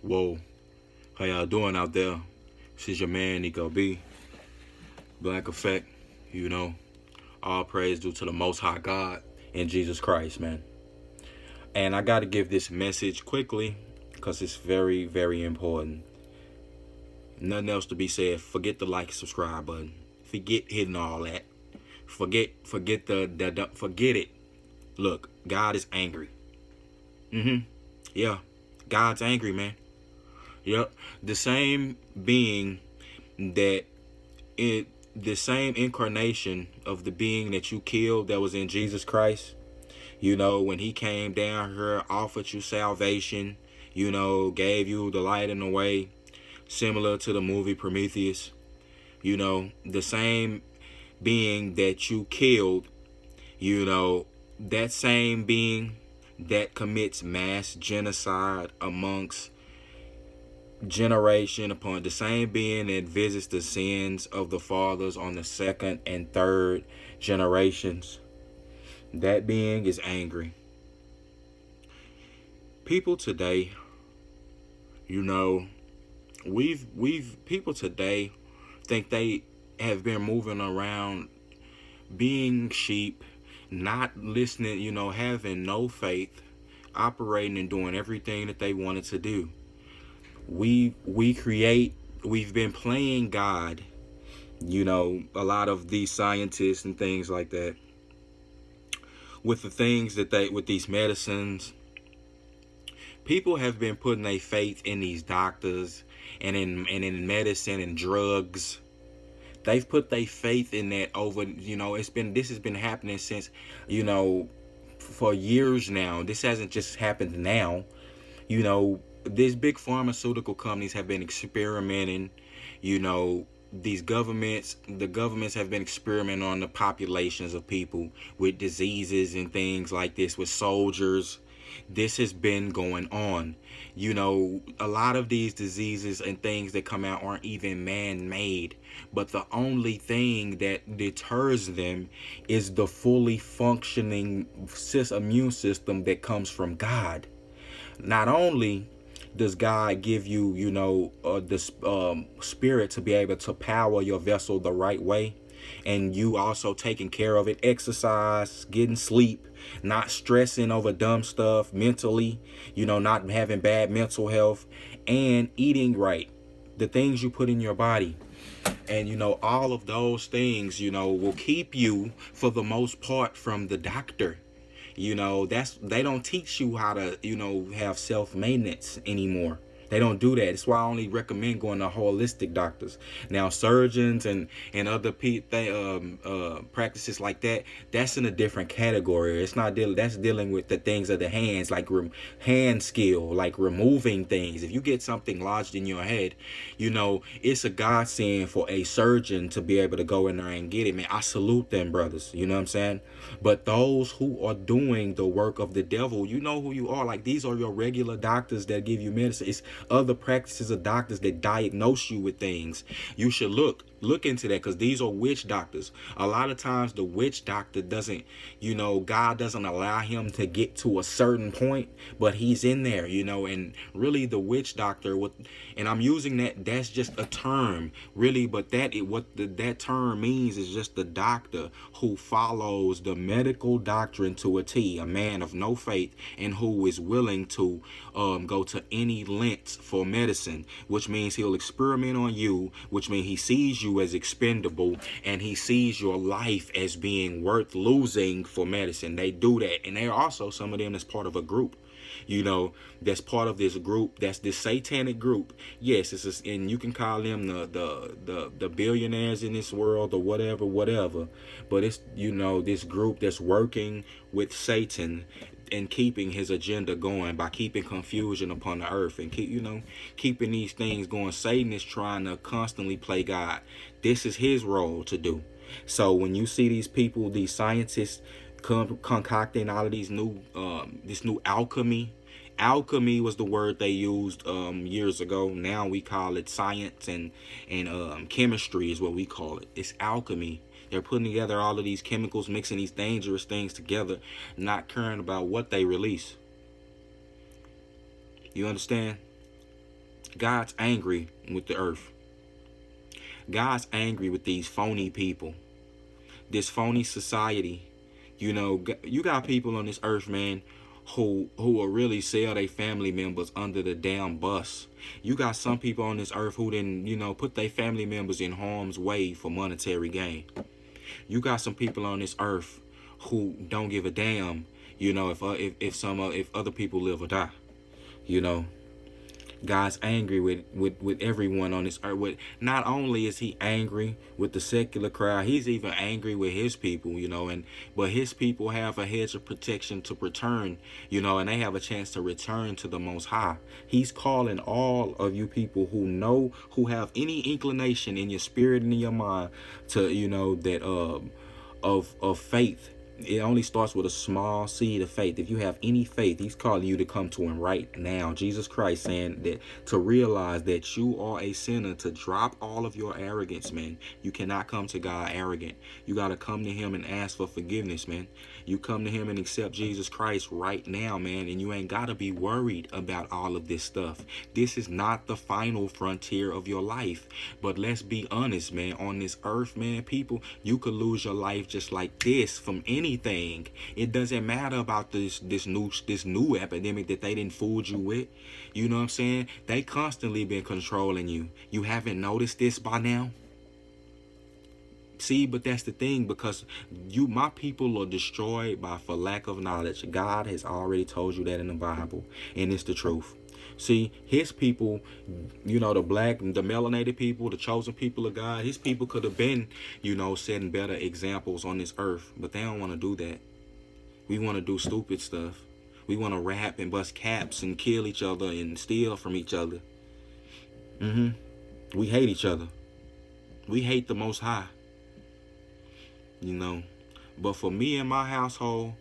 Whoa, how y'all doing out there? This is your man Nico B. Black Effect. You know, all praise due to the Most High God and Jesus Christ, man. And I got to give this message quickly because it's very, very important. Nothing else to be said. Forget the like and subscribe button. Forget hitting all that. Forget forget it. Look, God is angry. Yeah, God's angry, man. Yep, the same being that it the same incarnation of the being that you killed that was in Jesus Christ, when he came down here, offered you salvation, gave you the light and the way, similar to the movie Prometheus. The same being that you killed, that same being that commits mass genocide amongst generation upon the same being that visits the sins of the fathers on the second and third generations. That being is angry. People today, you know, we've people today think they have been moving around being sheep, not listening, having no faith, operating and doing everything that they wanted to do. We've been playing God, a lot of these scientists and things like that, with the things with these medicines. People have been putting their faith in these doctors and in medicine and drugs. They've put their faith in that over, this has been happening since, for years now. This hasn't just happened now. These big pharmaceutical companies have been experimenting, the governments have been experimenting on the populations of people with diseases and things like this, with soldiers. This has been going on. A lot of these diseases and things that come out aren't even man-made, but the only thing that deters them is the fully functioning immune system that comes from God. Not only does God give you, this spirit to be able to power your vessel the right way, and you also taking care of it, exercise, getting sleep, not stressing over dumb stuff mentally, not having bad mental health, and eating right, the things you put in your body. And all of those things, will keep you for the most part from the doctor. They don't teach you how to, have self-maintenance anymore. They don't do that. That's why I only recommend going to holistic doctors. Now, surgeons and other practices like that, that's in a different category. It's not that's dealing with the things of the hands, like hand skill, like removing things. If you get something lodged in your head, it's a godsend for a surgeon to be able to go in there and get it. Man, I salute them brothers. You know what I'm saying? But those who are doing the work of the devil, you know who you are. Like, these are your regular doctors that give you medicine. It's other practices of doctors that diagnose you with things. You should look into that, because these are witch doctors. A lot of times the witch doctor doesn't, God doesn't allow him to get to a certain point, but he's in there, and really the witch doctor, and I'm using that's just a term, really, but that term means is just the doctor who follows the medical doctrine to a T, a man of no faith, and who is willing to go to any lengths for medicine, which means he'll experiment on you, which means he sees you as expendable, and he sees your life as being worth losing for medicine. They do that, and they're also, some of them, as part of a group, that's part of this group, that's this satanic group. Yes, and you can call them the billionaires in this world or whatever, but it's, this group that's working with Satan and keeping his agenda going by keeping confusion upon the earth and keeping these things going. Satan is trying to constantly play God. This is his role to do. So when you see these people, these scientists concocting all of these this new alchemy. Alchemy was the word they used years ago. Now we call it science, and chemistry is what we call it. It's alchemy. They're putting together all of these chemicals, mixing these dangerous things together, not caring about what they release. You understand? God's angry with the earth. God's angry with these phony people, this phony society. You know, you got people on this earth, man, who will really sell their family members under the damn bus. You got some people on this earth who didn't, put their family members in harm's way for monetary gain. You got some people on this earth who don't give a damn, if other people live or die. You know, God's angry with everyone on this earth. Not only is he angry with the secular crowd, he's even angry with his people, but his people have a hedge of protection to return, and they have a chance to return to the Most High. He's calling all of you people who have any inclination in your spirit and in your mind to, that of faith. It only starts with a small seed of faith. If you have any faith, he's calling you to come to him right now. Jesus Christ saying that to realize that you are a sinner, to drop all of your arrogance, man. You cannot come to God arrogant. You got to come to him and ask for forgiveness, man. You come to him and accept Jesus Christ right now, man. And you ain't got to be worried about all of this stuff. This is not the final frontier of your life. But let's be honest, man. On this earth, man, people, you could lose your life just like this from anything. It doesn't matter about this new epidemic that they didn't fool you with. You know what I'm saying? They constantly been controlling you. You haven't noticed this by now? See, but that's the thing, because my people are destroyed for lack of knowledge. God has already told you that in the Bible, and it's the truth. See, his people, the black, the melanated people, the chosen people of God, his people could have been, setting better examples on this earth, but they don't want to do that. We want to do stupid stuff. We want to rap and bust caps and kill each other and steal from each other. We hate each other. We hate the Most High. But for me and my household,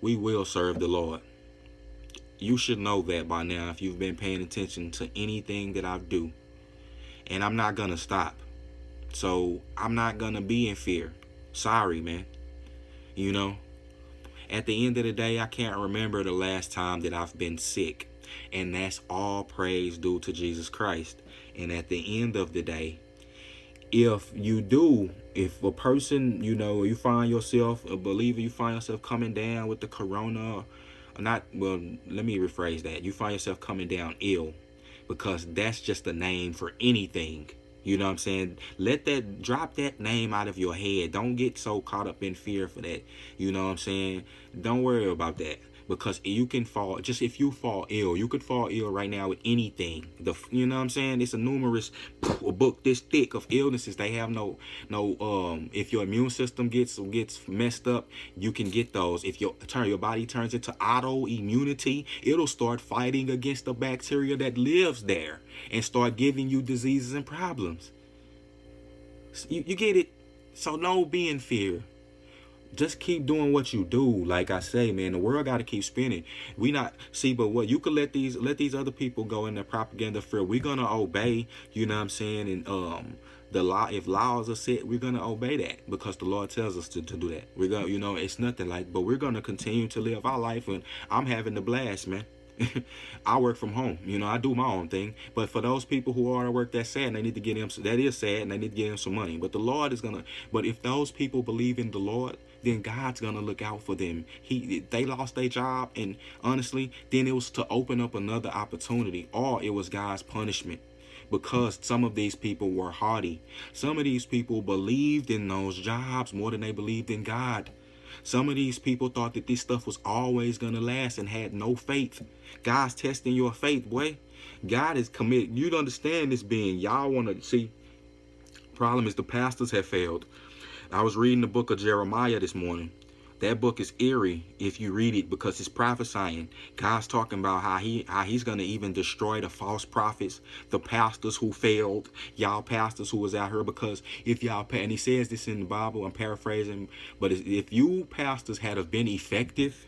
we will serve the Lord. You should know that by now if you've been paying attention to anything that I do. And I'm not going to stop. So I'm not going to be in fear. Sorry, man. At the end of the day, I can't remember the last time that I've been sick. And that's all praise due to Jesus Christ. And at the end of the day, if a person, you find yourself, a believer, you find yourself coming down with the corona, let me rephrase that. You find yourself coming down ill, because that's just a name for anything. You know what I'm saying? Drop that name out of your head. Don't get so caught up in fear for that. You know what I'm saying? Don't worry about that. Because you can fall, just if you fall ill, you could fall ill right now with anything. You know what I'm saying? It's a numerous book this thick of illnesses. They have if your immune system gets messed up, you can get those. If your body turns into autoimmunity, it'll start fighting against the bacteria that lives there and start giving you diseases and problems. You get it? So don't be in fear. Just keep doing what you do. Like I say, man, the world got to keep spinning. But what you could let these other people go in their propaganda fear. We're gonna obey. You know what I'm saying? And the law, if laws are set, we're gonna obey that, because the Lord tells us to do that. We're gonna, it's nothing but we're gonna continue to live our life, and I'm having the blast, man. I work from home. I do my own thing. But for those people who are at work, that's sad. And they need to get them. That is sad, and they need to get them some money. But the Lord is gonna. But if those people believe in the Lord, then God's gonna look out for them. They lost their job, and honestly, then it was to open up another opportunity, or it was God's punishment. Because some of these people were haughty. Some of these people believed in those jobs more than they believed in God. Some of these people thought that this stuff was always going to last and had no faith. God's testing your faith, boy. God is committed. You don't understand this being. Y'all want to see. Problem is the pastors have failed. I was reading the book of Jeremiah this morning. That book is eerie if you read it, because it's prophesying. God's talking about how he's going to even destroy the false prophets, the pastors who failed, y'all pastors who was out here. Because if y'all, and he says this in the Bible, I'm paraphrasing, but if you pastors had have been effective,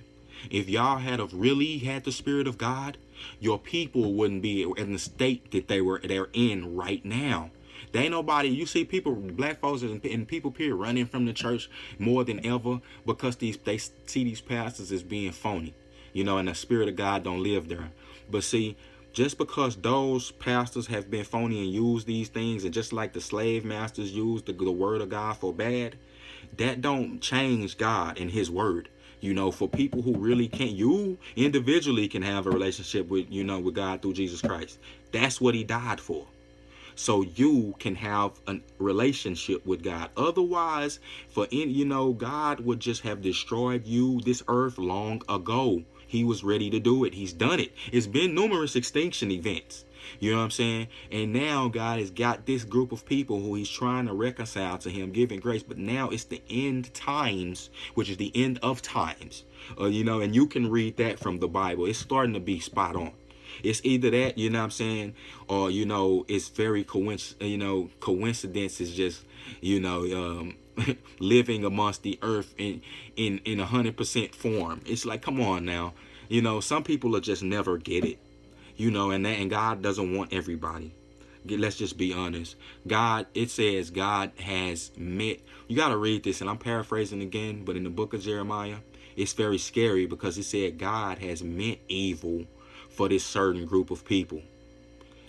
if y'all had have really had the Spirit of God, your people wouldn't be in the state that they're in right now. They ain't nobody. You see people, black folks and people period, running from the church more than ever, because they see these pastors as being phony, and the Spirit of God don't live there. But see, Just because those pastors have been phony and used these things, and just like the slave masters used the word of God for bad, that don't change God and his word. For people who really can't, you individually can have a relationship with God through Jesus Christ. That's what he died for. So you can have a relationship with God. Otherwise, God would just have destroyed this earth long ago. He was ready to do it. He's done it. It's been numerous extinction events. You know what I'm saying? And now God has got this group of people who he's trying to reconcile to him, giving grace. But now it's the end times, which is the end of times. And you can read that from the Bible. It's starting to be spot on. It's either that, or, it's very coincidence is just, living amongst the earth in 100% form. It's like, come on now. Some people will just never get it, and God doesn't want everybody. Let's just be honest. It says God has met. You got to read this, and I'm paraphrasing again, but in the book of Jeremiah, it's very scary because it said God has meant evil for this certain group of people.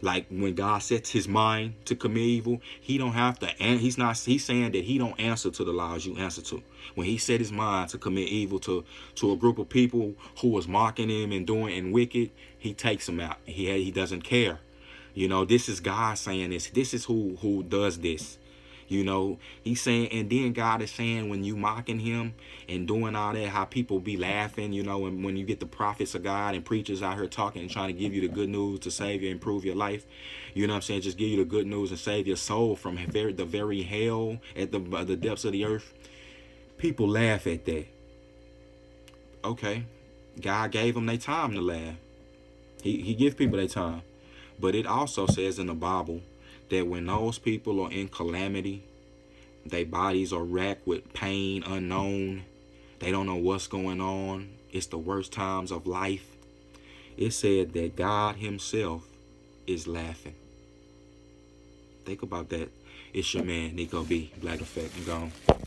Like when God sets his mind to commit evil, he don't have to, and he's saying that he don't answer to the laws you answer to. When he set his mind to commit evil to a group of people who was mocking him and doing and wicked, he takes them out. He doesn't care. This is God saying this. This is who does this. He's saying, and then God is saying, when you mocking him and doing all that, how people be laughing, and when you get the prophets of God and preachers out here talking and trying to give you the good news to save you, improve your life, just give you the good news and save your soul from the very hell at the depths of the earth. People laugh at that. Okay, God gave them their time to laugh. He give people their time. But it also says in the Bible that when those people are in calamity, their bodies are racked with pain unknown, they don't know what's going on, it's the worst times of life, it said that God himself is laughing. Think about that. It's your man, Nico B. Black Effect. I'm gone.